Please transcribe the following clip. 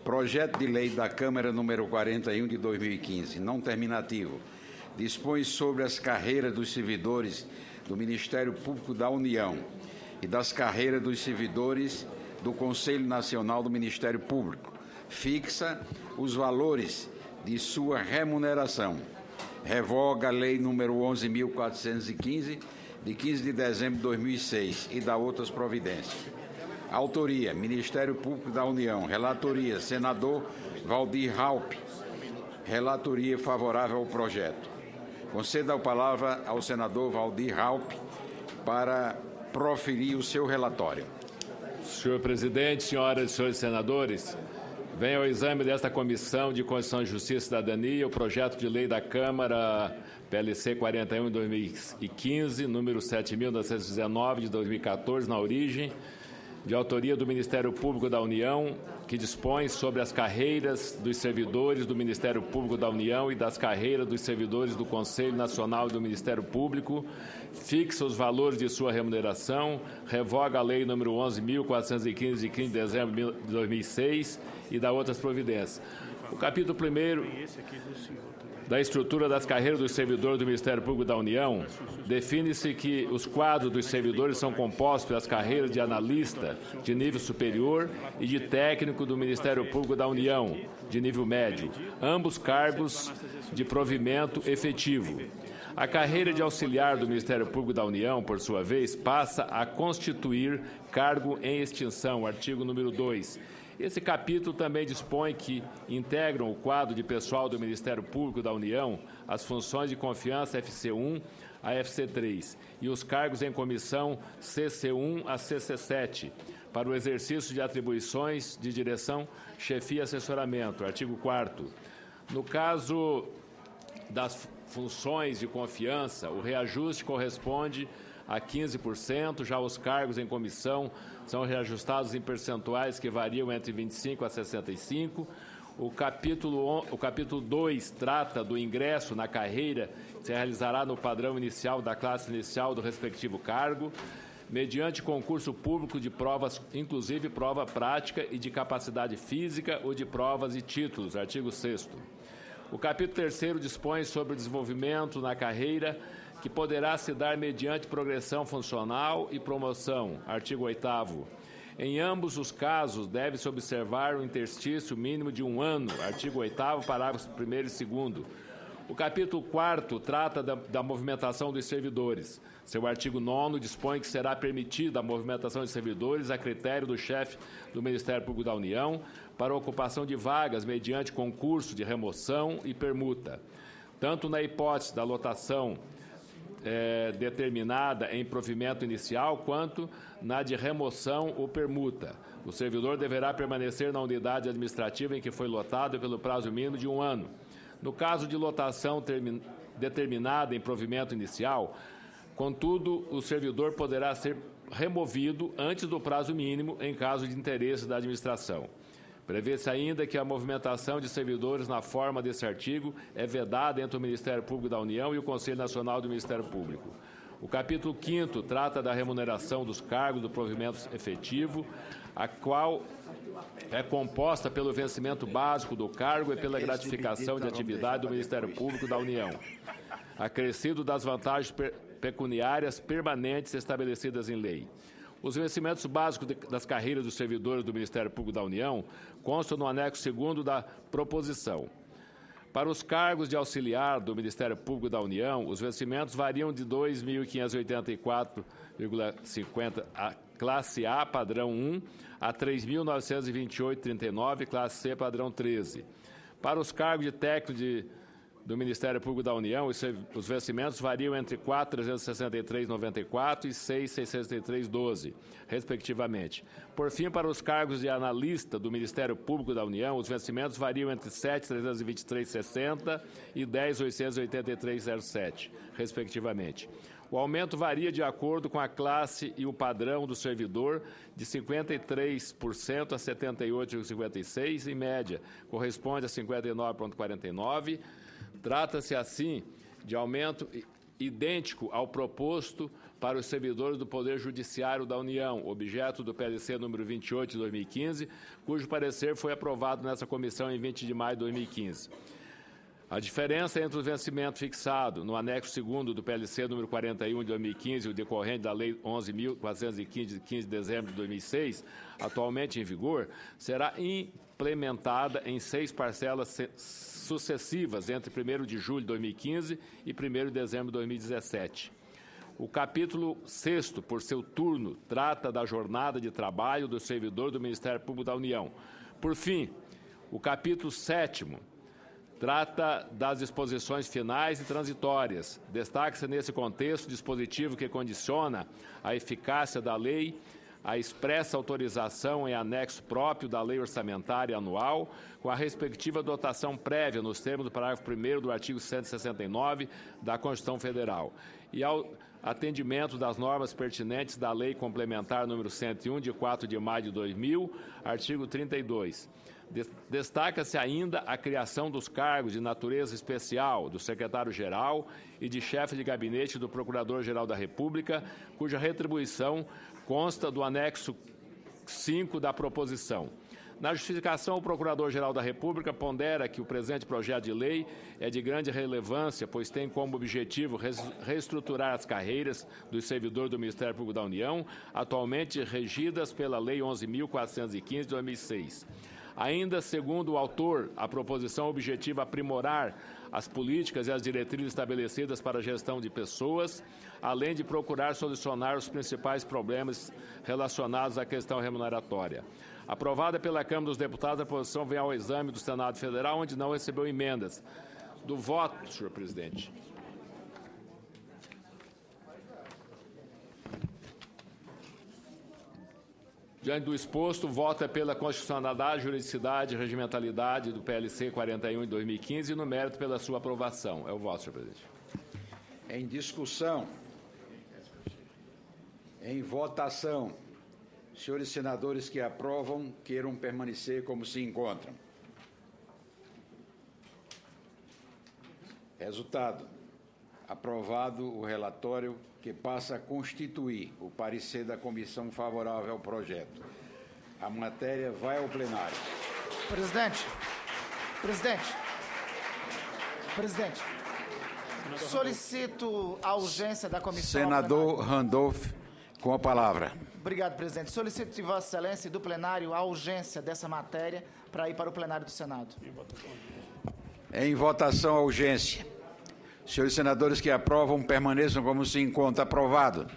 Projeto de Lei da Câmara número 41 de 2015, não terminativo, dispõe sobre as carreiras dos servidores do Ministério Público da União e das carreiras dos servidores do Conselho Nacional do Ministério Público. Fixa os valores de sua remuneração. Revoga a Lei número 11.415, de 15 de dezembro de 2006, e dá outras providências. Autoria: Ministério Público da União. Relatoria: Senador Waldir Raupp. Relatoria favorável ao projeto. Concedo a palavra ao senador Waldir Raupp para proferir o seu relatório. Senhor presidente, senhoras e senhores senadores, venho ao exame desta Comissão de Constituição, Justiça e Cidadania o projeto de lei da Câmara PLC 41 de 2015, número 7.919 de 2014, na origem, de autoria do Ministério Público da União, que dispõe sobre as carreiras dos servidores do Ministério Público da União e das carreiras dos servidores do Conselho Nacional do Ministério Público, fixa os valores de sua remuneração, revoga a Lei nº 11.415, de 15 de dezembro de 2006, e dá outras providências. O capítulo 1º da estrutura das carreiras dos servidores do Ministério Público da União define-se que os quadros dos servidores são compostos pelas carreiras de analista de nível superior e de técnico do Ministério Público da União, de nível médio, ambos cargos de provimento efetivo. A carreira de auxiliar do Ministério Público da União, por sua vez, passa a constituir cargo em extinção, artigo número 2. Esse capítulo também dispõe que integram o quadro de pessoal do Ministério Público da União as funções de confiança FC1 a FC3 e os cargos em comissão CC1 a CC7 para o exercício de atribuições de direção, chefia e assessoramento, artigo 4º. No caso das funções de confiança, o reajuste corresponde a 15%, já os cargos em comissão são reajustados em percentuais que variam entre 25% a 65%. O capítulo 2 trata do ingresso na carreira, que se realizará no padrão inicial da classe inicial do respectivo cargo, mediante concurso público de provas, inclusive prova prática e de capacidade física ou de provas e títulos, artigo 6º. O capítulo 3º dispõe sobre o desenvolvimento na carreira, que poderá se dar mediante progressão funcional e promoção, artigo 8º. Em ambos os casos, deve-se observar um interstício mínimo de 1 ano, artigo 8º, parágrafos 1º e 2º. O capítulo 4º trata da movimentação dos servidores. Seu artigo 9º dispõe que será permitida a movimentação de servidores a critério do chefe do Ministério Público da União para a ocupação de vagas mediante concurso de remoção e permuta. Tanto na hipótese da lotação determinada em provimento inicial, quanto na de remoção ou permuta. O servidor deverá permanecer na unidade administrativa em que foi lotado pelo prazo mínimo de 1 ano. No caso de lotação determinada em provimento inicial, contudo, o servidor poderá ser removido antes do prazo mínimo em caso de interesse da administração. Prevê-se ainda que a movimentação de servidores na forma desse artigo é vedada entre o Ministério Público da União e o Conselho Nacional do Ministério Público. O capítulo 5º trata da remuneração dos cargos do provimento efetivo, a qual é composta pelo vencimento básico do cargo e pela gratificação de atividade do Ministério Público da União, acrescido das vantagens pecuniárias permanentes estabelecidas em lei. Os vencimentos básicos das carreiras dos servidores do Ministério Público da União constam no anexo 2º da proposição. Para os cargos de auxiliar do Ministério Público da União, os vencimentos variam de R$ 2.584,50 a classe A, padrão 1, a R$ 3.928,39, classe C, padrão 13. Para os cargos de técnico do Ministério Público da União, os vencimentos variam entre R$ 4.363,94 e R$ 6.663,12, respectivamente. Por fim, para os cargos de analista do Ministério Público da União, os vencimentos variam entre R$ 7.323,60 e R$ 10.883,07, respectivamente. O aumento varia de acordo com a classe e o padrão do servidor, de 53% a 78,56%, em média, corresponde a 59,49%. Trata-se, assim, de aumento idêntico ao proposto para os servidores do Poder Judiciário da União, objeto do PLC número 28 de 2015, cujo parecer foi aprovado nessa comissão em 20 de maio de 2015. A diferença entre o vencimento fixado no anexo 2º do PLC número 41 de 2015 e o decorrente da Lei 11.415 de 15 de dezembro de 2006, atualmente em vigor, será implementada em 6 parcelas sucessivas entre 1º de julho de 2015 e 1º de dezembro de 2017. O capítulo 6º, por seu turno, trata da jornada de trabalho do servidor do Ministério Público da União. Por fim, o capítulo 7º trata das disposições finais e transitórias. Destaca-se nesse contexto o dispositivo que condiciona a eficácia da lei, a expressa autorização em anexo próprio da Lei Orçamentária Anual, com a respectiva dotação prévia nos termos do parágrafo 1º do artigo 169 da Constituição Federal, e ao atendimento das normas pertinentes da Lei Complementar número 101, de 4 de maio de 2000, artigo 32. Destaca-se ainda a criação dos cargos de natureza especial do secretário-geral e de chefe de gabinete do Procurador-Geral da República, cuja retribuição consta do anexo 5 da proposição. Na justificação, o Procurador-Geral da República pondera que o presente projeto de lei é de grande relevância, pois tem como objetivo reestruturar as carreiras dos servidores do Ministério Público da União, atualmente regidas pela Lei 11.415 de 2006. Ainda, segundo o autor, a proposição objetiva aprimorar as políticas e as diretrizes estabelecidas para a gestão de pessoas, além de procurar solucionar os principais problemas relacionados à questão remuneratória. Aprovada pela Câmara dos Deputados, a proposição vem ao exame do Senado Federal, onde não recebeu emendas. Do voto, senhor presidente. Diante do exposto, o voto é pela constitucionalidade, juridicidade e regimentalidade do PLC 41 de 2015 e no mérito pela sua aprovação. É o voto, senhor presidente. Em discussão. Em votação. Senhores senadores que aprovam, queiram permanecer como se encontram. Resultado. Aprovado o relatório que passa a constituir o parecer da comissão favorável ao projeto. A matéria vai ao plenário. Presidente. Solicito a urgência da comissão. Senador Randolph, com a palavra. Obrigado, presidente. Solicito de Vossa Excelência e do plenário a urgência dessa matéria para ir para o plenário do Senado. Em votação a urgência. Senhores senadores que aprovam, permaneçam como se encontra. Aprovado.